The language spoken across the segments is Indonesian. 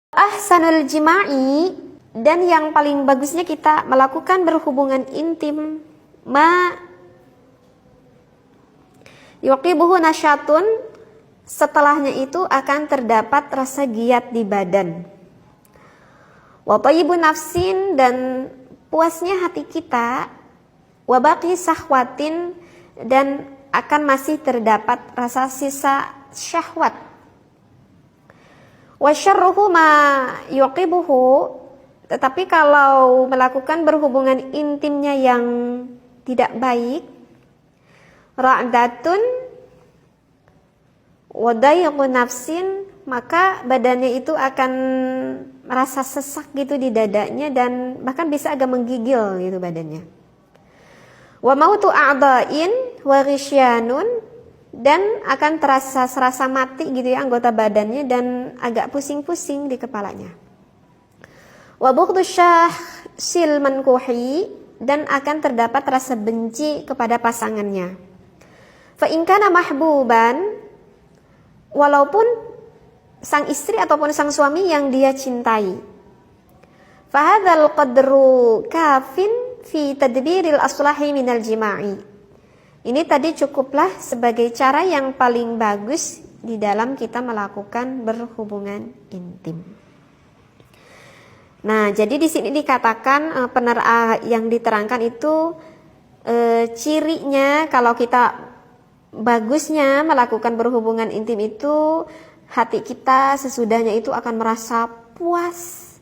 Ahsanul jima'i, dan yang paling bagusnya kita melakukan berhubungan intim ma yuqibuhu nasyatun, setelahnya itu akan terdapat rasa giat di badan. Wa tayyibun nafsin, dan puasnya hati kita. Wa baqi sahwatin, dan akan masih terdapat rasa sisa syahwat. Wa syarruhu ma yuqibuhu, tetapi kalau melakukan berhubungan intimnya yang tidak baik, ra'datun wa dayqun nafsin, maka badannya itu akan merasa sesak gitu di dadanya dan bahkan bisa agak menggigil gitu badannya. Wa mautu a'dha'in wa ghisyanun, dan akan serasa mati gitu ya anggota badannya dan agak pusing-pusing di kepalanya. Wa bughdu syahsil mankuhi, dan akan terdapat rasa benci kepada pasangannya. Fa in kana mahbuban, walaupun sang istri ataupun sang suami yang dia cintai. Fa hadzal qadru kafin fi tadbiril aslahi minal jima'i. Ini tadi cukuplah sebagai cara yang paling bagus di dalam kita melakukan berhubungan intim. Nah, jadi di sini dikatakan yang diterangkan itu cirinya kalau kita bagusnya melakukan berhubungan intim itu hati kita sesudahnya itu akan merasa puas,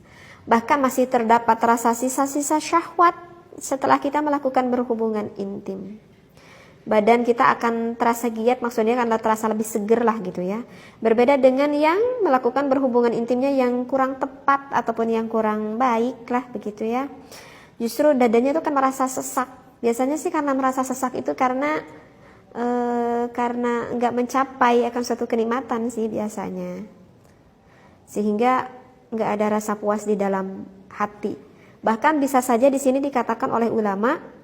bahkan masih terdapat rasa sisa-sisa syahwat setelah kita melakukan berhubungan intim. Badan kita akan terasa giat, maksudnya akan terasa lebih seger lah gitu ya. Berbeda dengan yang melakukan berhubungan intimnya yang kurang tepat ataupun yang kurang baik lah begitu ya. Justru dadanya itu kan merasa sesak. Biasanya sih karena merasa sesak itu karena nggak mencapai akan suatu kenikmatan sih biasanya. Sehingga nggak ada rasa puas di dalam hati. Bahkan bisa saja di sini dikatakan oleh ulama,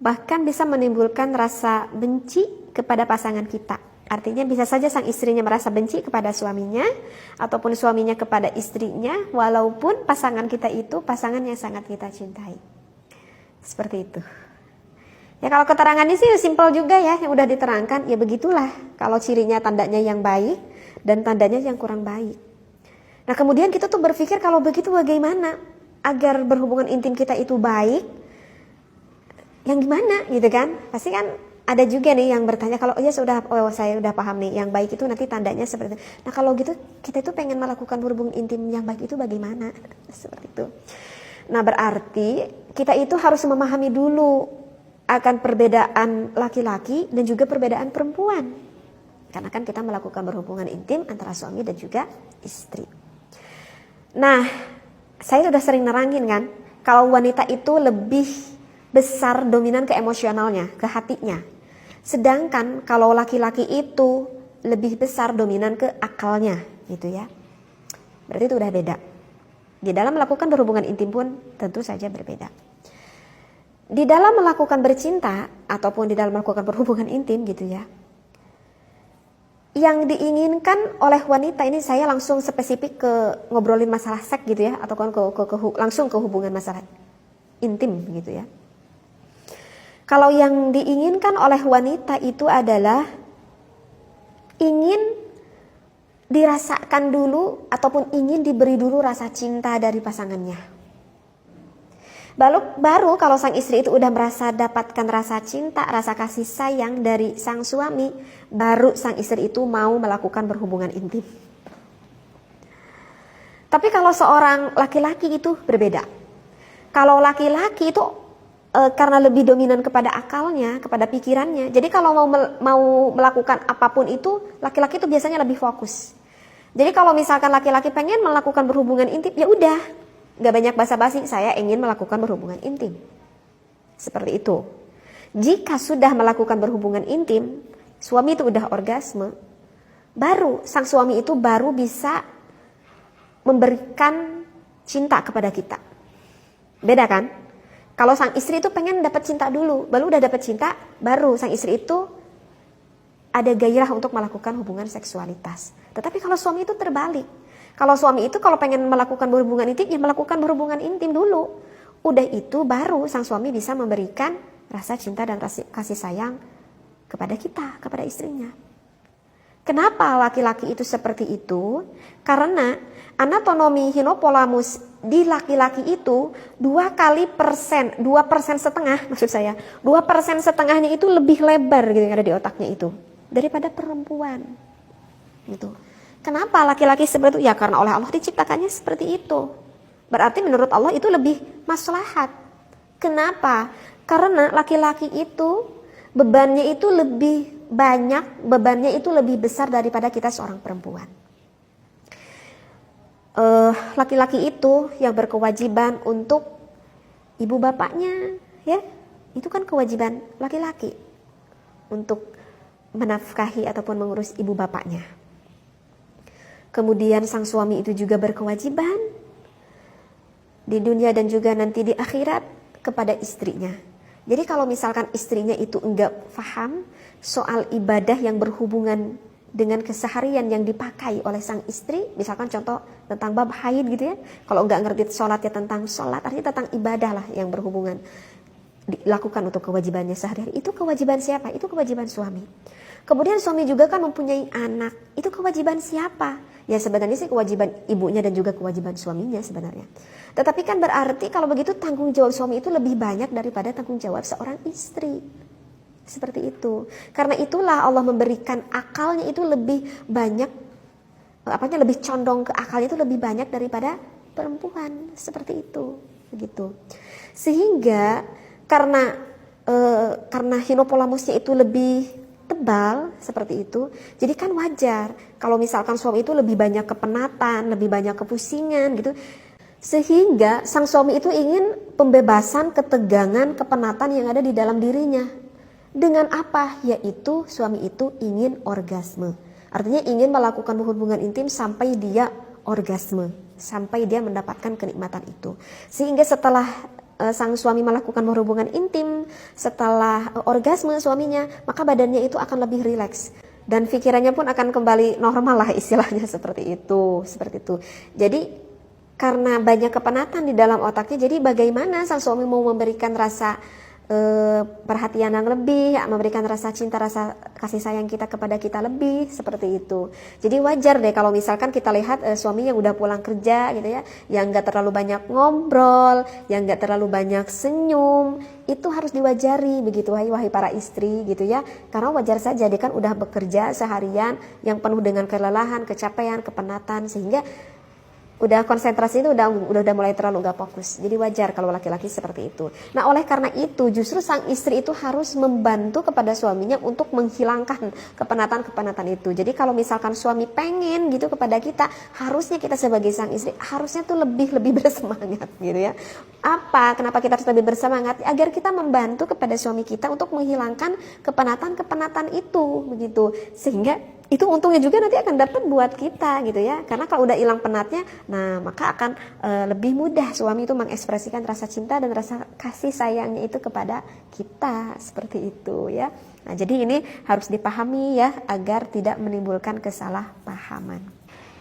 bahkan bisa menimbulkan rasa benci kepada pasangan kita. Artinya bisa saja sang istrinya merasa benci kepada suaminya, ataupun suaminya kepada istrinya, walaupun pasangan kita itu pasangan yang sangat kita cintai. Seperti itu. Ya kalau keterangannya sih simpel juga ya, yang udah diterangkan, ya begitulah kalau cirinya tandanya yang baik dan tandanya yang kurang baik. Nah kemudian kita tuh berpikir kalau begitu bagaimana agar berhubungan intim kita itu baik, yang gimana gitu kan? Pasti kan ada juga nih yang bertanya kalau saya udah paham nih, yang baik itu nanti tandanya seperti itu. Nah kalau gitu kita itu pengen melakukan hubungan intim yang baik itu bagaimana? Seperti itu. Nah berarti kita itu harus memahami dulu akan perbedaan laki-laki dan juga perbedaan perempuan. Karena kan kita melakukan berhubungan intim antara suami dan juga istri. Nah, saya sudah sering nerangin kan, kalau wanita itu lebih besar dominan ke emosionalnya, ke hatinya. Sedangkan kalau laki-laki itu lebih besar dominan ke akalnya, gitu ya. Berarti itu udah beda. Di dalam melakukan berhubungan intim pun tentu saja berbeda. Di dalam melakukan bercinta ataupun di dalam melakukan berhubungan intim gitu ya, yang diinginkan oleh wanita ini, saya langsung spesifik ke ngobrolin masalah seks gitu ya, atau langsung ke hubungan masalah intim gitu ya. Kalau yang diinginkan oleh wanita itu adalah ingin dirasakan dulu ataupun ingin diberi dulu rasa cinta dari pasangannya. Baru kalau sang istri itu udah merasa dapatkan rasa cinta, rasa kasih sayang dari sang suami, baru sang istri itu mau melakukan berhubungan intim. Tapi kalau seorang laki-laki itu berbeda. Kalau laki-laki itu karena lebih dominan kepada akalnya, kepada pikirannya. Jadi kalau mau melakukan apapun itu, laki-laki itu biasanya lebih fokus. Jadi kalau misalkan laki-laki pengen melakukan berhubungan intim, ya udah, nggak banyak basa-basi, saya ingin melakukan berhubungan intim. Seperti itu. Jika sudah melakukan berhubungan intim, suami itu udah orgasme, baru sang suami itu baru bisa memberikan cinta kepada kita. Beda kan? Kalau sang istri itu pengen dapat cinta dulu, baru udah dapat cinta, baru sang istri itu ada gairah untuk melakukan hubungan seksualitas. Tetapi kalau suami itu terbalik, Kalau suami itu kalau pengen melakukan berhubungan intim, ya melakukan berhubungan intim dulu. Udah itu baru sang suami bisa memberikan rasa cinta dan kasih sayang kepada kita, kepada istrinya. Kenapa laki-laki itu seperti itu? Karena anatomi hipotalamus di laki-laki itu 2% setengah, maksud saya 2% setengahnya itu lebih lebar gitu yang ada di otaknya itu daripada perempuan. Gitu. Kenapa laki-laki seperti itu? Ya karena oleh Allah diciptakannya seperti itu. Berarti menurut Allah itu lebih maslahat. Kenapa? Karena laki-laki itu bebannya itu lebih banyak, bebannya itu lebih besar daripada kita seorang perempuan. Laki-laki itu yang berkewajiban untuk ibu bapaknya, ya, itu kan kewajiban laki-laki untuk menafkahi ataupun mengurus ibu bapaknya. Kemudian sang suami itu juga berkewajiban di dunia dan juga nanti di akhirat kepada istrinya. Jadi kalau misalkan istrinya itu enggak paham soal ibadah yang berhubungan dengan keseharian yang dipakai oleh sang istri, misalkan contoh tentang bab haid gitu ya. Kalau enggak ngerti sholat ya tentang sholat, artinya tentang ibadah lah yang berhubungan dilakukan untuk kewajibannya sehari-hari. Itu kewajiban siapa? Itu kewajiban suami. Kemudian suami juga kan mempunyai anak. Itu kewajiban siapa? Ya sebenarnya sih kewajiban ibunya dan juga kewajiban suaminya sebenarnya. Tetapi kan berarti kalau begitu tanggung jawab suami itu lebih banyak daripada tanggung jawab seorang istri. Seperti itu. Karena itulah Allah memberikan akalnya itu lebih banyak, lebih condong ke akalnya itu lebih banyak daripada perempuan. Seperti itu. Begitu. Sehingga karena hipotalamusnya itu lebih tebal seperti itu, jadi kan wajar kalau misalkan suami itu lebih banyak kepenatan, lebih banyak kepusingan gitu, sehingga sang suami itu ingin pembebasan ketegangan, kepenatan yang ada di dalam dirinya. Dengan apa? Yaitu suami itu ingin orgasme, artinya ingin melakukan hubungan intim sampai dia orgasme, sampai dia mendapatkan kenikmatan itu. Sehingga setelah sang suami melakukan hubungan intim, setelah orgasme suaminya, maka badannya itu akan lebih rileks dan pikirannya pun akan kembali normal lah istilahnya seperti itu. Jadi karena banyak kepenatan di dalam otaknya, jadi bagaimana sang suami mau memberikan rasa perhatian yang lebih, ya, memberikan rasa cinta, rasa kasih sayang kita kepada kita lebih, seperti itu. Jadi wajar deh kalau misalkan kita lihat suami yang udah pulang kerja gitu ya, yang gak terlalu banyak ngobrol, yang gak terlalu banyak senyum, itu harus diwajari begitu wahai para istri gitu ya. Karena wajar saja dia kan udah bekerja seharian yang penuh dengan kelelahan, kecapean, kepenatan, sehingga udah konsentrasi itu udah mulai terlalu gak fokus. Jadi wajar kalau laki-laki seperti itu. Nah oleh karena itu justru sang istri itu harus membantu kepada suaminya untuk menghilangkan kepenatan-kepenatan itu. Jadi kalau misalkan suami pengen gitu kepada kita, harusnya kita sebagai sang istri harusnya tuh lebih bersemangat gitu ya. Kenapa kita harus lebih bersemangat? Agar kita membantu kepada suami kita untuk menghilangkan kepenatan-kepenatan itu begitu. Sehingga itu untungnya juga nanti akan dapat buat kita gitu ya. Karena kalau udah hilang penatnya, nah maka akan lebih mudah suami itu mengekspresikan rasa cinta dan rasa kasih sayangnya itu kepada kita, seperti itu ya. Nah jadi ini harus dipahami ya agar tidak menimbulkan kesalahpahaman.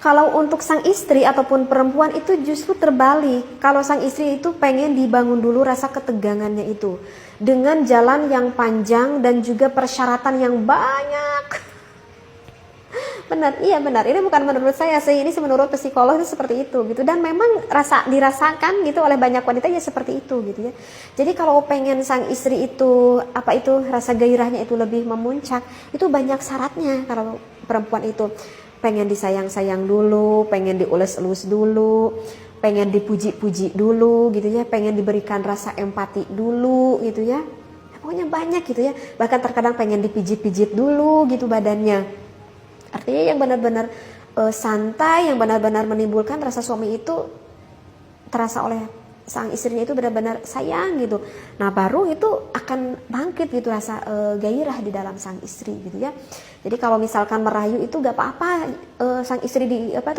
Kalau untuk sang istri ataupun perempuan itu justru terbalik. Kalau sang istri itu pengen dibangun dulu rasa ketegangannya itu dengan jalan yang panjang dan juga persyaratan yang banyak. Benar. Ini bukan menurut saya sih, ini menurut psikolog itu seperti itu gitu. Dan memang dirasakan gitu oleh banyak wanita ya seperti itu gitu ya. Jadi kalau pengen sang istri itu rasa gairahnya itu lebih memuncak, itu banyak syaratnya. Kalau perempuan itu pengen disayang-sayang dulu, pengen diulus-ulus dulu, pengen dipuji-puji dulu gitu ya, pengen diberikan rasa empati dulu gitu ya. Pokoknya banyak gitu ya. Bahkan terkadang pengen dipijit-pijit dulu gitu badannya. Artinya yang benar-benar santai, yang benar-benar menimbulkan rasa suami itu terasa oleh sang istrinya itu benar-benar sayang gitu. Nah baru itu akan bangkit gitu rasa gairah di dalam sang istri gitu ya. Jadi kalau misalkan merayu itu gak apa-apa, sang istri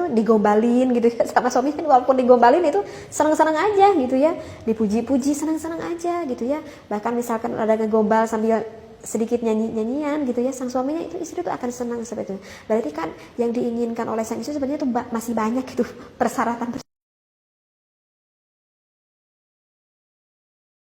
digombalin gitu ya sama suami, kan walaupun digombalin itu senang-senang aja gitu ya, dipuji-puji senang-senang aja gitu ya. Bahkan misalkan ada ngegombal sambil sedikit nyanyian gitu ya, sang suaminya itu istri itu akan senang seperti itu. Berarti kan yang diinginkan oleh sang istri sebenarnya itu masih banyak gitu persyaratan